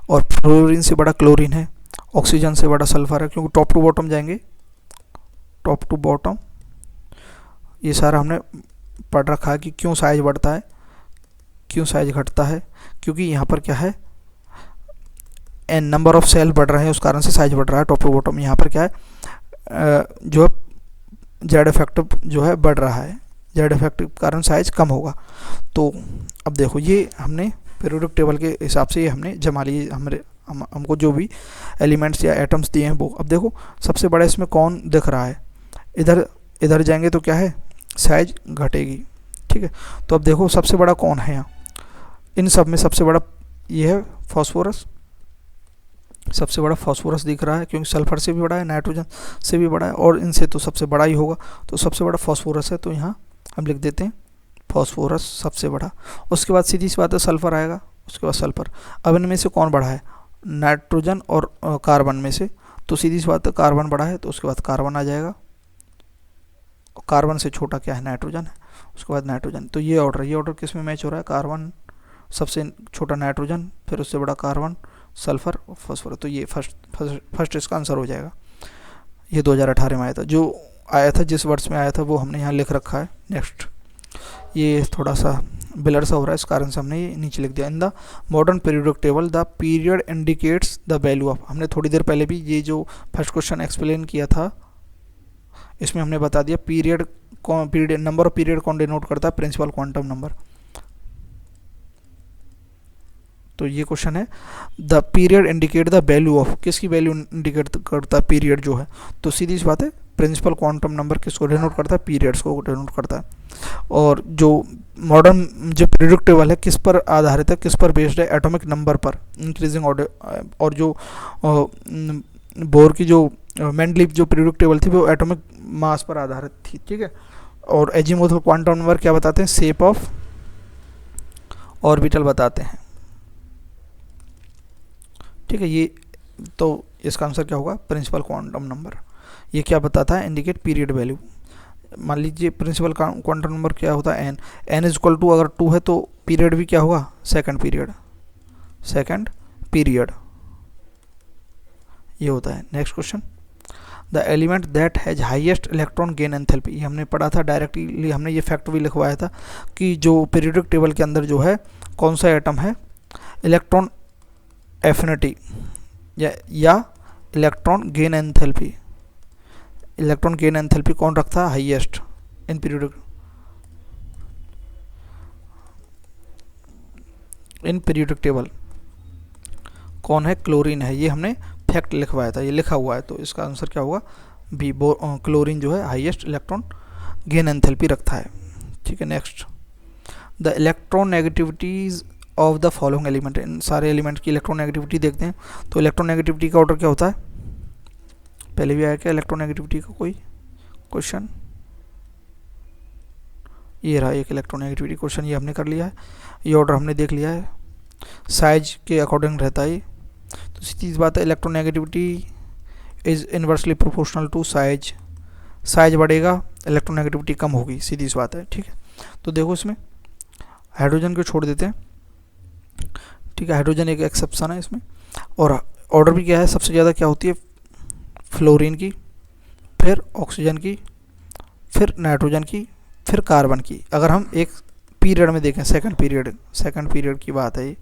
और फ्लोरीन से बड़ा क्लोरीन है, ऑक्सीजन से बड़ा सल्फर है, क्योंकि टॉप टू बॉटम जाएंगे, टॉप टू बॉटम ये सारा हमने पढ़ रखा है कि क्यों साइज बढ़ता है, क्यों साइज घटता है, क्योंकि यहाँ पर क्या है, एन नंबर ऑफ सेल बढ़ रहे हैं, उस कारण से साइज बढ़ रहा है टॉप टू बॉटम। यहाँ पर क्या है, जो जेड इफेक्टिव जो है बढ़ रहा है, जेड इफेक्टिव कारण साइज कम होगा। तो अब देखो ये हमने पीरियोडिक टेबल के हिसाब से ये हमने जमा लिए, हमको जो भी एलिमेंट्स या एटम्स दिए हैं वो। अब देखो सबसे बड़ा इसमें कौन दिख रहा है, इधर जाएंगे तो क्या है, साइज घटेगी। ठीक है, तो अब देखो सबसे बड़ा कौन है यहाँ, इन सब में सबसे बड़ा ये है फॉस्फोरस, सबसे बड़ा फॉस्फोरस दिख रहा है, क्योंकि सल्फर से भी बड़ा है, नाइट्रोजन से भी बड़ा है, और इनसे तो सबसे बड़ा ही होगा, तो सबसे बड़ा फॉस्फोरस है, तो यहाँ हम लिख देते हैं फॉस्फोरस सबसे बड़ा। उसके बाद सीधी सी बात है सल्फर आएगा, उसके बाद सल्फर। अब इनमें से कौन बड़ा है, नाइट्रोजन और कार्बन में से, तो सीधी सी बात है कार्बन बड़ा है, तो उसके बाद कार्बन आ जाएगा, कार्बन से छोटा क्या है, नाइट्रोजन है, उसके बाद नाइट्रोजन। तो ये ऑर्डर किस में मैच हो रहा है, कार्बन सबसे छोटा नाइट्रोजन, फिर उससे बड़ा कार्बन, सल्फर, फॉस्फोरस। तो ये फर्स्ट इसका आंसर हो जाएगा। ये 2018 में आया था, जो आया था जिस वर्ष में आया था वो हमने यहाँ लिख रखा है। नेक्स्ट, ये थोड़ा सा ब्लर सा हो रहा है, इस कारण से हमने ये नीचे लिख दिया। In the modern periodic table the period indicates the value of, हमने थोड़ी देर पहले भी ये जो फर्स्ट क्वेश्चन एक्सप्लेन किया था, इसमें हमने बता दिया पीरियड नंबर ऑफ पीरियड कौन डिनोट करता है, प्रिंसिपल क्वांटम नंबर। तो ये क्वेश्चन है, the period indicate the value of, किसकी वैल्यू इंडिकेट करता है पीरियड जो है, तो सीधी सी बात है प्रिंसिपल क्वांटम नंबर किसको डिनोट करता है, पीरियड्स को डिनोट करता है। और जो मॉडर्न जो पीरियोडिक टेबल है किस पर आधारित है, किस पर बेस्ड है, एटॉमिक नंबर पर, इंक्रीजिंग ऑर्डर। और जो बोर की जो मेंडलीव जो पीरियोडिक टेबल थी वो एटॉमिक मास पर आधारित थी। ठीक है, और एजीमुथल क्वांटम नंबर क्या बताते हैं, शेप ऑफ ऑर्बिटल बताते हैं। ठीक है, ये तो इसका आंसर क्या होगा, प्रिंसिपल क्वांटम नंबर। ये क्या बताता है, इंडिकेट पीरियड वैल्यू। मान लीजिए प्रिंसिपल क्वांटम नंबर क्या होता है, एन इज इक्वल टू, अगर 2 है तो पीरियड भी क्या होगा, सेकंड पीरियड ये होता है। Next question, the element that has highest electron gain enthalpy, ये हमने पढ़ा था डायरेक्टली, हमने ये फैक्ट भी लिखवाया था कि जो पीरियोडिक टेबल के अंदर जो है कौन सा एटम है, इलेक्ट्रॉन एफिनिटी या electron gain enthalpy, electron gain enthalpy कौन रखता है हाईएस्ट इन पीरियोडिक टेबल, कौन है, क्लोरीन है। ये हमने फैक्ट लिखवाया था, ये लिखा हुआ है, तो इसका आंसर क्या होगा, बी, क्लोरीन जो है हाईएस्ट इलेक्ट्रॉन गेन एंथैल्पी रखता है। ठीक है, next, the electron negativities of the following element, इन सारे एलिमेंट की इलेक्ट्रॉन नेगेटिविटी देखते हैं। तो इलेक्ट्रॉन नेगेटिविटी का ऑर्डर क्या होता है, पहले भी आया क्या इलेक्ट्रॉन नेगेटिविटी का कोई क्वेश्चन, ये रहा एक इलेक्ट्रोनेगेटिविटी क्वेश्चन, ये हमने कर लिया है, ये ऑर्डर हमने देख लिया है, साइज के अकॉर्डिंग रहता है। तो सीधी सी बात है, electronegativity is inversely proportional to size, size बढ़ेगा इलेक्ट्रोनेगेटिविटी कम होगी, सीधी सी बात है। ठीक है, तो देखो इसमें हाइड्रोजन को छोड़ देते हैं, ठीक है, हाइड्रोजन एक एक्सेप्शन है इसमें। और ऑर्डर भी क्या है, सबसे ज़्यादा क्या होती है, फ्लोरीन की, फिर ऑक्सीजन की, फिर नाइट्रोजन की, फिर कार्बन की। अगर हम एक पीरियड में देखें, सेकंड पीरियड की बात है ये,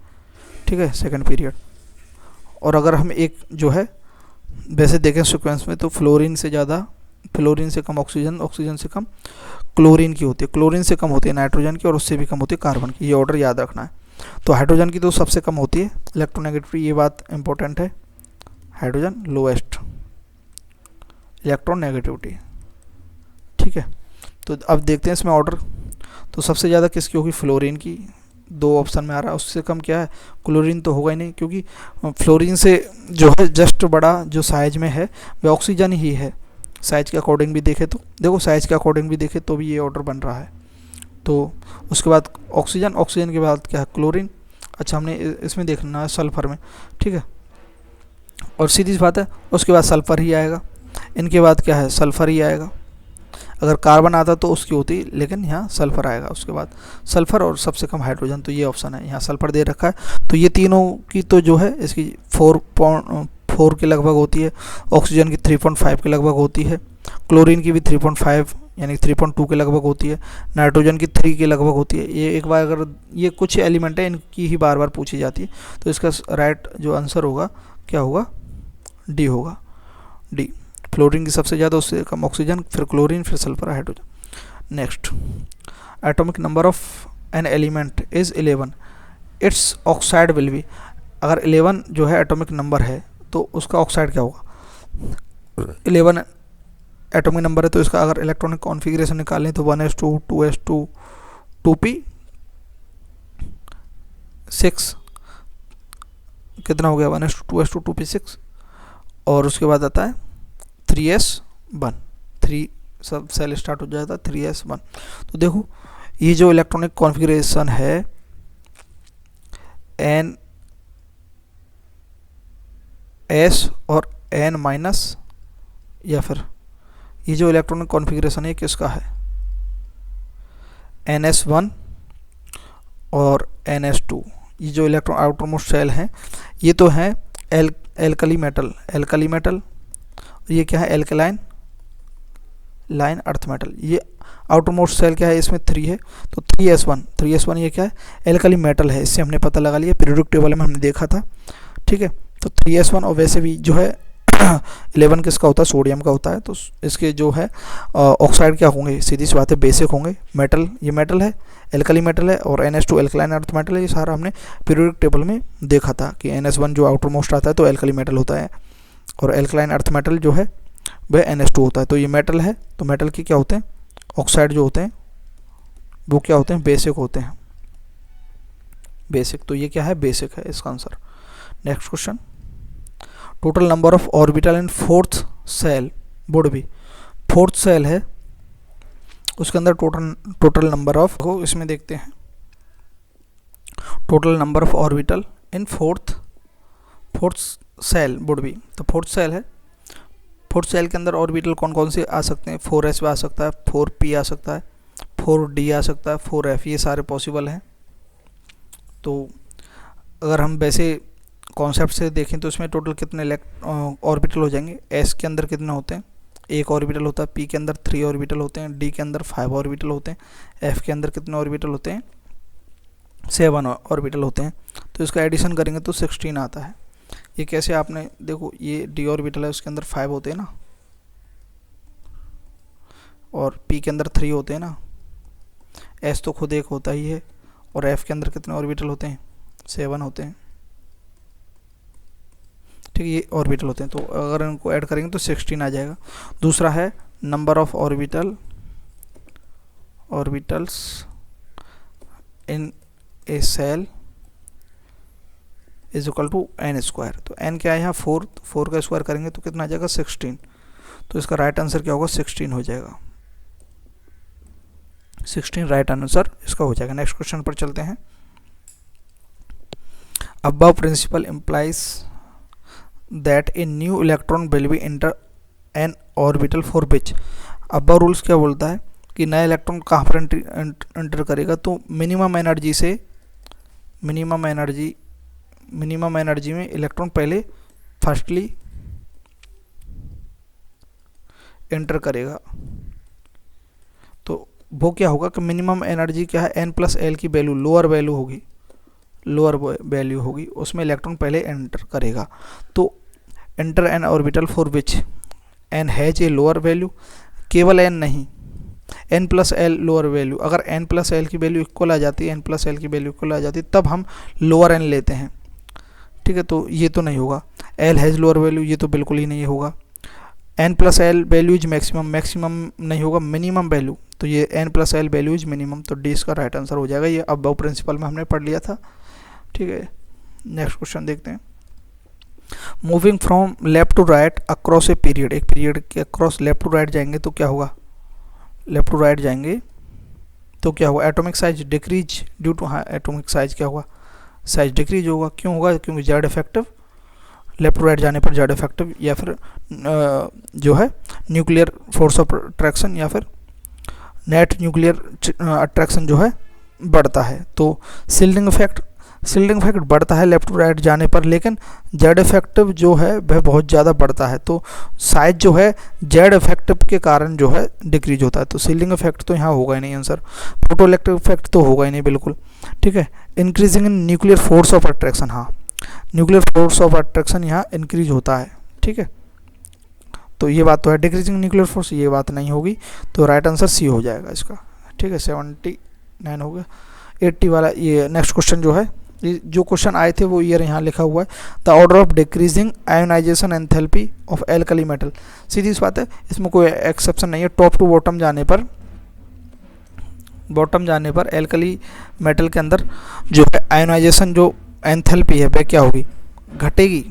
ठीक है, सेकंड पीरियड। और अगर हम एक जो है वैसे देखें सीक्वेंस में, तो फ्लोरीन से कम ऑक्सीजन, ऑक्सीजन से कम क्लोरीन की होती है, क्लोरीन से कम होती है नाइट्रोजन की, और उससे भी कम होती है कार्बन की। ये ऑर्डर याद रखना है। तो हाइड्रोजन की तो सबसे कम होती है इलेक्ट्रोनेगेटिविटी, ये बात इंपॉर्टेंट है। हाइड्रोजन लोएस्ट इलेक्ट्रोनेगेटिविटी, ठीक है। तो अब देखते हैं इसमें ऑर्डर, तो सबसे ज़्यादा किसकी होगी, फ्लोरीन की, 2 ऑप्शन में आ रहा है। उससे कम क्या है, क्लोरीन तो होगा ही नहीं, क्योंकि फ्लोरीन से जो है जस्ट बड़ा जो साइज में है वह ऑक्सीजन ही है। साइज के अकॉर्डिंग भी देखें तो देखो, साइज के अकॉर्डिंग भी देखें तो भी ये ऑर्डर बन रहा है। तो उसके बाद ऑक्सीजन के बाद क्या है, क्लोरीन। अच्छा, हमने इसमें देखना है सल्फर में, ठीक है, और सीधी सी बात है उसके बाद सल्फर ही आएगा, इनके बाद क्या है, सल्फर ही आएगा। अगर कार्बन आता तो उसकी होती, लेकिन यहाँ सल्फर आएगा, उसके बाद सल्फर और सबसे कम हाइड्रोजन। तो ये ऑप्शन है, यहाँ सल्फर दे रखा है। तो ये तीनों की तो जो है इसकी 4 के लगभग होती है, ऑक्सीजन की 3.5 के लगभग होती है, क्लोरीन की भी 3.5 यानी 3.2 के लगभग होती है, नाइट्रोजन की 3 के लगभग होती है। ये एक बार अगर ये कुछ एलिमेंट है इनकी ही बार बार पूछी जाती है, तो इसका राइट जो आंसर होगा क्या होगा, डी होगा, डी। फ्लोरीन की सबसे ज़्यादा, उससे कम ऑक्सीजन, फिर क्लोरीन, फिर sulphur, hydrogen. Next, atomic number of an element is 11, it's oxide will be. अगर 11 जो है एटॉमिक नंबर है तो उसका ऑक्साइड क्या होगा, 11 एटॉमिक नंबर है तो इसका अगर इलेक्ट्रॉनिक कॉन्फ़िगरेशन निकालें तो 1s2 2s2 2p 6 कितना हो गया, 1s2 2s2 2p 6, और उसके बाद आता है 3s1, 3 सब सेल स्टार्ट हो जाता है 3s1। तो देखो ये जो इलेक्ट्रॉनिक कॉन्फ़िगरेशन है एन एस और एन माइनस, या फिर ये जो इलेक्ट्रॉनिक कॉन्फ़िगरेशन है किसका है, NS1 और NS2। ये जो इलेक्ट्रॉन आउटर मोस्ट शेल हैं ये तो हैं एल्कली मेटल, ये क्या है, एल्कलाइन लाइन अर्थ मेटल। ये आउटर मोस्ट सेल क्या है, इसमें 3 है, तो 3s1 ये क्या है, एल्कली मेटल है। इससे हमने पता लगा लिया, पीरियोडिक टेबल में हमने देखा था, ठीक है। तो 3s1, और वैसे भी जो है 11 किसका होता है, सोडियम का होता है। तो इसके जो है ऑक्साइड क्या होंगे, सीधी सी बात है बेसिक होंगे, मेटल, ये मेटल है, एल्कली मेटल है, और NS2 एल्कलाइन अर्थ मेटल है। ये सारा हमने पीरियोडिक टेबल में देखा था कि NS1 जो आउटर मोस्ट आता है तो एल्कली मेटल होता है, और एल्कलाइन अर्थ मेटल जो है वह NS2 होता है। तो ये मेटल है, तो मेटल के क्या होते हैं, ऑक्साइड जो होते हैं वो क्या होते हैं, बेसिक होते हैं, बेसिक। तो ये क्या है, बेसिक है इसका answer. Next question, total number of orbital in fourth shell would be. Fourth shell है उसके अंदर टोटल नंबर ऑफ, को इसमें देखते हैं, total number of orbital in fourth shell would be. तो फोर्थ सेल है, फोर्थ सेल के अंदर ऑर्बिटल कौन कौन से आ सकते हैं, 4s आ सकता है, 4p आ सकता है, 4d आ सकता है, 4f, ये सारे पॉसिबल हैं। तो अगर हम वैसे कॉन्सेप्ट से देखें तो इसमें टोटल कितने ऑर्बिटल हो जाएंगे, s के अंदर कितने होते हैं, 1 ऑर्बिटल होता है, p के अंदर 3 ऑर्बिटल होते हैं, d के अंदर 5 ऑर्बिटल होते हैं, f के अंदर कितने ऑर्बिटल होते हैं, 7 ऑर्बिटल होते हैं। तो इसका एडिशन करेंगे तो 16 आता है। ये कैसे, आपने देखो ये d ऑर्बिटल है उसके अंदर 5 होते हैं ना, और p के अंदर 3 होते हैं ना, s तो खुद एक होता ही है, और f के अंदर कितने ऑर्बिटल होते हैं, 7 होते हैं, ठीक है, ये ऑर्बिटल होते हैं। तो अगर इनको ऐड करेंगे तो 16 आ जाएगा। दूसरा है number of orbitals in a shell is equal to n square. तो n क्या है यहाँ, 4, तो 4 का स्क्वायर करेंगे तो कितना आ जाएगा, 16। तो इसका राइट आंसर क्या होगा, 16 हो जाएगा। 16 राइट आंसर इसका हो जाएगा। नेक्स्ट क्वेश्चन पर चलते हैं। Aufbau principle implies that a new electron will be enter an orbital for which. Aufbau rules क्या बोलता है कि नया इलेक्ट्रॉन कहाँ पर एंटर करेगा, तो मिनिमम एनर्जी में इलेक्ट्रॉन पहले फर्स्टली एंटर करेगा। तो वो क्या होगा कि मिनिमम एनर्जी क्या है, n+l की वैल्यू लोअर वैल्यू होगी, उसमें इलेक्ट्रॉन पहले एंटर करेगा। तो enter an orbital for which n has a lower value, केवल n नहीं, n+l लोअर वैल्यू। अगर n+l की वैल्यू इक्वल आ जाती है, n+l की वैल्यू इक्वल आ जाती है, तब हम लोअर n लेते हैं। ठीक है, तो ये तो नहीं होगा। l हैज़ लोअर वैल्यू, ये तो बिल्कुल ही नहीं होगा। n+l वैल्यू इज मैक्सिमम नहीं होगा, मिनिमम वैल्यू, तो ये n+l वैल्यू इज मिनिमम, तो डी इसका राइट आंसर हो जाएगा। ये अबव प्रिंसिपल में हमने पढ़ लिया था। ठीक है, नेक्स्ट क्वेश्चन देखते हैं। Moving from left to right across a period, एक पीरियड के अक्रॉस लेफ्ट टू राइट जाएंगे तो क्या होगा, लेफ्ट टू राइट जाएंगे तो क्या होगा, atomic size decrease due to, हाँ एटॉमिक साइज क्या होगा, साइज डिक्रीज होगा। क्यों होगा, क्योंकि Z effective, left to right जाने पर जेड इफेक्टिव या फिर जो है न्यूक्लियर फोर्स ऑफ अट्रैक्शन या फिर नेट न्यूक्लियर अट्रैक्शन जो है बढ़ता है। तो शील्डिंग इफेक्ट बढ़ता है लेफ्ट टू राइट जाने पर, लेकिन जेड इफेक्टिव जो है वह बहुत ज़्यादा बढ़ता है। तो साइज जो है जेड इफेक्टिव के कारण जो है डिक्रीज होता है। तो शील्डिंग इफेक्ट तो यहाँ होगा ही नहीं आंसर। फोटोइलेक्ट्रिक इफेक्ट तो होगा ही नहीं बिल्कुल। ठीक है, increasing in nuclear force of attraction, हाँ न्यूक्लियर फोर्स ऑफ अट्रैक्शन यहाँ इंक्रीज होता है। ठीक है, तो ये बात तो है। डिक्रीजिंग न्यूक्लियर फोर्स ये बात नहीं होगी, तो राइट आंसर सी हो जाएगा इसका। ठीक है, 79 हो गया। 80 वाला ये नेक्स्ट क्वेश्चन जो है, जो क्वेश्चन आए थे वो ईयर यहाँ लिखा हुआ है। The order of decreasing ionisation enthalpy of alkali metal, सीधी सी बात है, इसमें कोई एक्सेप्शन नहीं है। टॉप टू बॉटम जाने पर एल्कली मेटल के अंदर जो है आयोनाइजेशन जो एंथैल्पी है वह क्या होगी, घटेगी,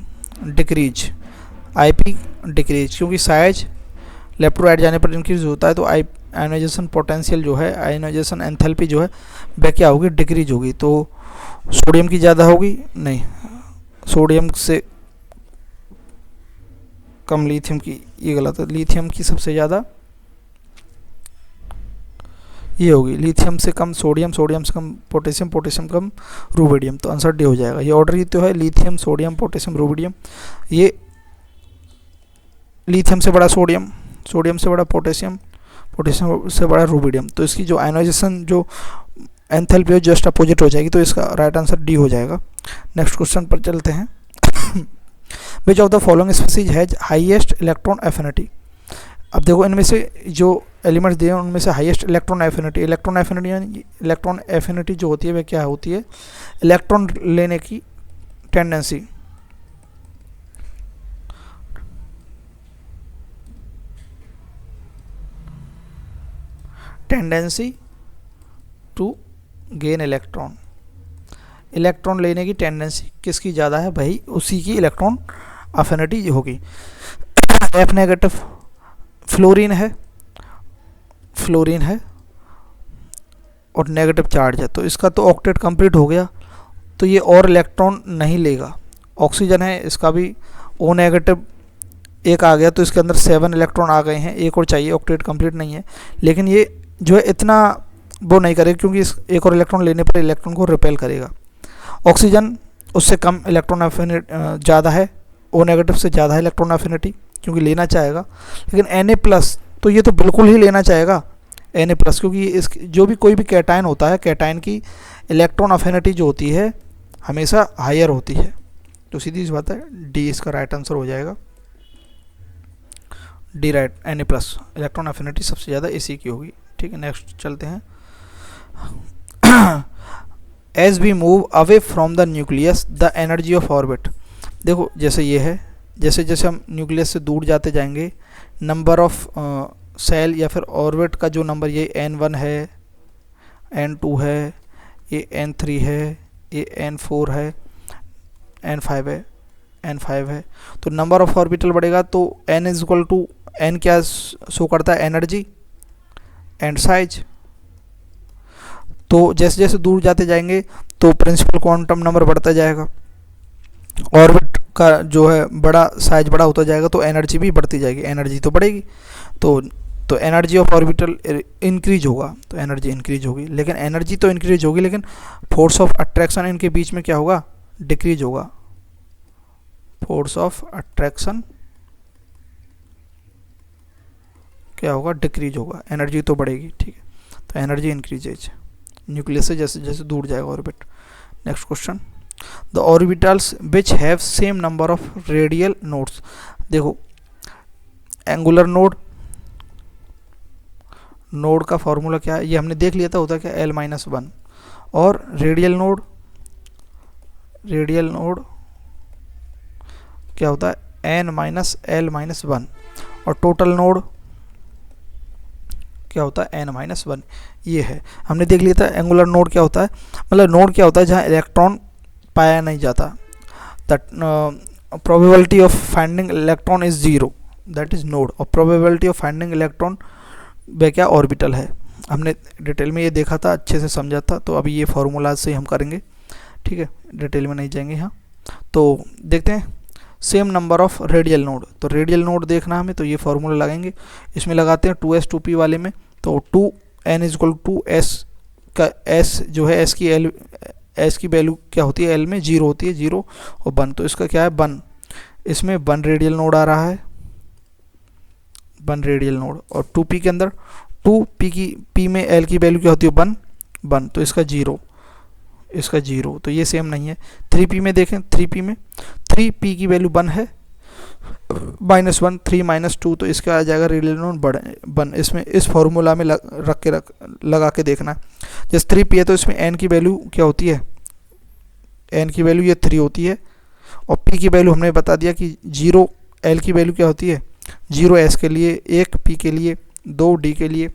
डिक्रीज, आईपी डिक्रीज, क्योंकि साइज लेफ्ट टू राइट जाने पर इंक्रीज होता है। तो आयोनाइजेशन पोटेंशियल जो है, आयोनाइजेशन एंथैल्पी जो है वह क्या होगी, डिक्रीज होगी। तो सोडियम की ज़्यादा होगी, नहीं, सोडियम से कम लिथियम की, ये गलत है, लिथियम की सबसे ज़्यादा ये होगी, लिथियम से कम सोडियम, सोडियम से कम पोटेशियम, पोटेशियम कम रुबिडियम, तो आंसर डी हो जाएगा। ये ऑर्डर ही तो है, लिथियम, सोडियम, पोटेशियम, रुबिडियम। ये लिथियम से बड़ा सोडियम, सोडियम से बड़ा पोटेशियम, पोटेशियम से बड़ा रुबिडियम, तो इसकी जो आयोनाइजेशन जो एंथैल्पी जस्ट अपोजिट हो जाएगी, तो इसका राइट आंसर डी हो जाएगा। नेक्स्ट क्वेश्चन पर चलते हैं। Which of the following species has highest electron affinity. अब देखो इनमें से जो एलिमेंट्स दिए हैं उनमें से हाईएस्ट इलेक्ट्रॉन एफिनिटी जो होती है वह क्या होती है, इलेक्ट्रॉन लेने की टेंडेंसी। टू गेन इलेक्ट्रॉन लेने की टेंडेंसी किसकी ज़्यादा है, भाई उसी की इलेक्ट्रॉन एफिनिटी होगी। एफ नेगेटिव फ्लोरीन है और नेगेटिव चार्ज है, तो इसका तो ऑक्टेट कंप्लीट हो गया, तो ये और इलेक्ट्रॉन नहीं लेगा। ऑक्सीजन है, इसका भी ओ नेगेटिव एक आ गया, तो इसके अंदर 7 इलेक्ट्रॉन आ गए हैं, एक और चाहिए, ऑक्टेट कंप्लीट नहीं है। लेकिन ये जो है इतना वो नहीं करेगा, क्योंकि इस एक और इलेक्ट्रॉन लेने पर इलेक्ट्रॉन को रिपेल करेगा। ऑक्सीजन उससे कम इलेक्ट्रॉन एफिनिटी ज़्यादा है, ओ नेगेटिव से ज़्यादा है इलेक्ट्रॉन एफिनिटी, क्योंकि लेना चाहेगा। लेकिन Na+ तो ये तो बिल्कुल ही लेना चाहेगा Na+, क्योंकि इस जो भी कोई भी कैटायन होता है, कैटायन की इलेक्ट्रॉन एफिनिटी जो होती है हमेशा हायर होती है। तो सीधी सी बात है, डी इसका राइट आंसर हो जाएगा। D right, Na+ electron affinity सबसे ज़्यादा इसी की होगी। ठीक है, नेक्स्ट चलते हैं। As we move away from the nucleus the energy of orbit. देखो जैसे ये है, जैसे जैसे हम न्यूक्लियस से दूर जाते जाएंगे, नंबर ऑफ सेल या फिर ऑर्बिट का जो नंबर, ये N1 है, N2 है, ये N3 है, ये N4 है, N5 है, तो नंबर ऑफ ऑर्बिटल बढ़ेगा। तो N = N क्या शो करता है, एनर्जी एंड साइज। तो जैसे जैसे दूर जाते जाएंगे तो प्रिंसिपल क्वांटम नंबर बढ़ता जाएगा, ऑर्बिट का जो है बड़ा साइज बड़ा होता जाएगा, तो एनर्जी भी बढ़ती जाएगी, एनर्जी तो बढ़ेगी। तो एनर्जी ऑफ ऑर्बिटल इंक्रीज होगा, तो एनर्जी इंक्रीज होगी, लेकिन एनर्जी तो इंक्रीज होगी लेकिन फोर्स ऑफ अट्रैक्शन इनके बीच में क्या होगा, डिक्रीज होगा। फोर्स ऑफ अट्रैक्शन क्या होगा, डिक्रीज होगा, एनर्जी तो बढ़ेगी, ठीक है। तो एनर्जी इंक्रीजेज न्यूक्लियस से जैसे जैसे दूर जाएगा orbit. Next question, the orbitals which have same number of radial nodes. देखो एंगुलर नोड का फॉर्मूला क्या है, ये हमने देख लिया था, होता क्या L-1, और रेडियल नोड क्या होता है N-L-1, और टोटल नोड क्या होता है N-1। ये है, हमने देख लिया था एंगुलर नोड क्या होता है, मतलब नोड क्या होता है जहाँ इलेक्ट्रॉन पाया नहीं जाता, that probability of finding electron is zero, that is node, और प्रोबेबिलिटी ऑफ फाइंडिंग इलेक्ट्रॉन वे क्या ऑर्बिटल है। हमने डिटेल में ये देखा था, अच्छे से समझा था, तो अभी ये फार्मूला से हम करेंगे, ठीक है, डिटेल में नहीं जाएंगे यहाँ। तो देखते हैं same number of radial node, तो रेडियल नोड देखना हमें, तो ये फार्मूला लगाएंगे, इसमें लगाते हैं 2s 2p वाले में, तो 2n is equal to s का, s जो है s की वैल्यू क्या होती है, l में 0 होती है, 0 और 1, तो इसका क्या है 1, इसमें 1 रेडियल नोड आ रहा है, 1 रेडियल नोड, और 2p के अंदर 2p की p में l की वैल्यू क्या होती है 1, तो इसका 0, तो ये सेम नहीं है। 3p में देखें, 3p में 3p की वैल्यू 1 है, -1 3 -2, तो इसका आ जाएगा रेडियल नोड 1। इसमें इस फॉर्मूला में लगा के देखना है, जैसे 3p है तो इसमें n की वैल्यू क्या होती है, n की वैल्यू ये 3 होती है, और p की वैल्यू हमने बता दिया कि 0, l की वैल्यू क्या होती है 0 s के लिए, 1 p के लिए, 2 d के लिए,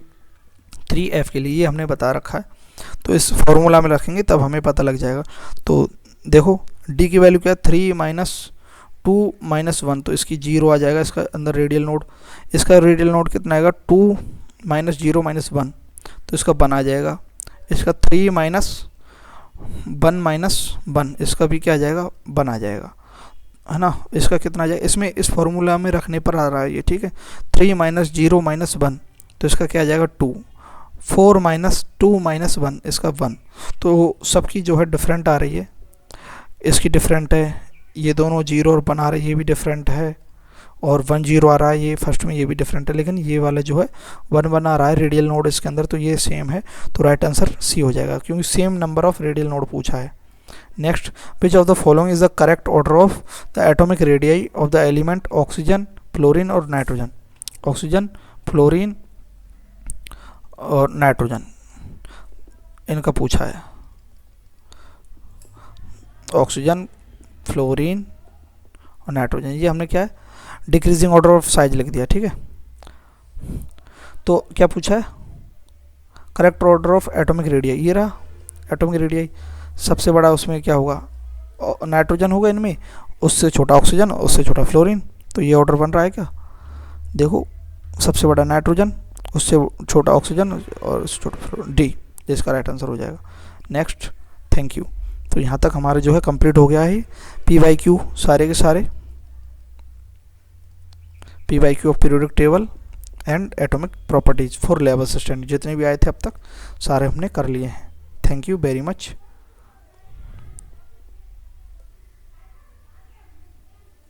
3 f के लिए, ये हमने बता रखा है। तो इस फॉर्मूला में रखेंगे तब हमें पता लग जाएगा। तो देखो d की वैल्यू क्या है 3 - 2 - 1, तो इसकी 0 आ जाएगा, इसका अंदर रेडियल नोड, इसका रेडियल नोड कितना आएगा 2 - 0 - 1, तो इसका 1 आ जाएगा, इसका 3 - 1 - 1, इसका भी क्या आ जाएगा 1 आ जाएगा, है ना। इसका कितना आ जाएगा, इसमें इस फॉर्मूला में रखने पर आ रहा है ये, ठीक है। 3 - 0 - 1, तो इसका क्या आ जाएगा 2, 4 - 2 - 1, इसका 1, तो सबकी जो है डिफरेंट आ रही है, इसकी डिफरेंट है, ये दोनों 0 और 1 आ रही है, ये भी डिफरेंट है, और 1 0 आ रहा है ये फर्स्ट में, ये भी डिफरेंट है, लेकिन ये वाला जो है 1 1 आ रहा है रेडियल नोड इसके अंदर, तो ये सेम है, तो राइट आंसर सी हो जाएगा, क्योंकि same number of radial node पूछा है। Next, which of the following is the correct order of the atomic radii of the element oxygen, fluorine और नाइट्रोजन। ऑक्सीजन, फ्लोरीन और नाइट्रोजन इनका पूछा है, ऑक्सीजन, फ्लोरीन और नाइट्रोजन, ये हमने क्या है डिक्रीजिंग ऑर्डर ऑफ साइज लिख दिया, ठीक है। तो क्या पूछा है, correct order of atomic radii, ये रहा एटॉमिक रेडियाई, सबसे बड़ा उसमें क्या होगा नाइट्रोजन होगा इनमें, उससे छोटा ऑक्सीजन, उससे छोटा फ्लोरीन, तो ये ऑर्डर बन रहा है क्या, देखो सबसे बड़ा नाइट्रोजन, उससे छोटा ऑक्सीजन और उससे छोटा डी, जिसका राइट आंसर हो जाएगा। Next, thank you. तो यहाँ तक हमारे जो है कंप्लीट हो गया है PYQ सारे के सारे, PYQ of periodic table and atomic properties for level assistant, जितने भी आए थे अब तक सारे हमने कर लिए हैं। Thank you very much.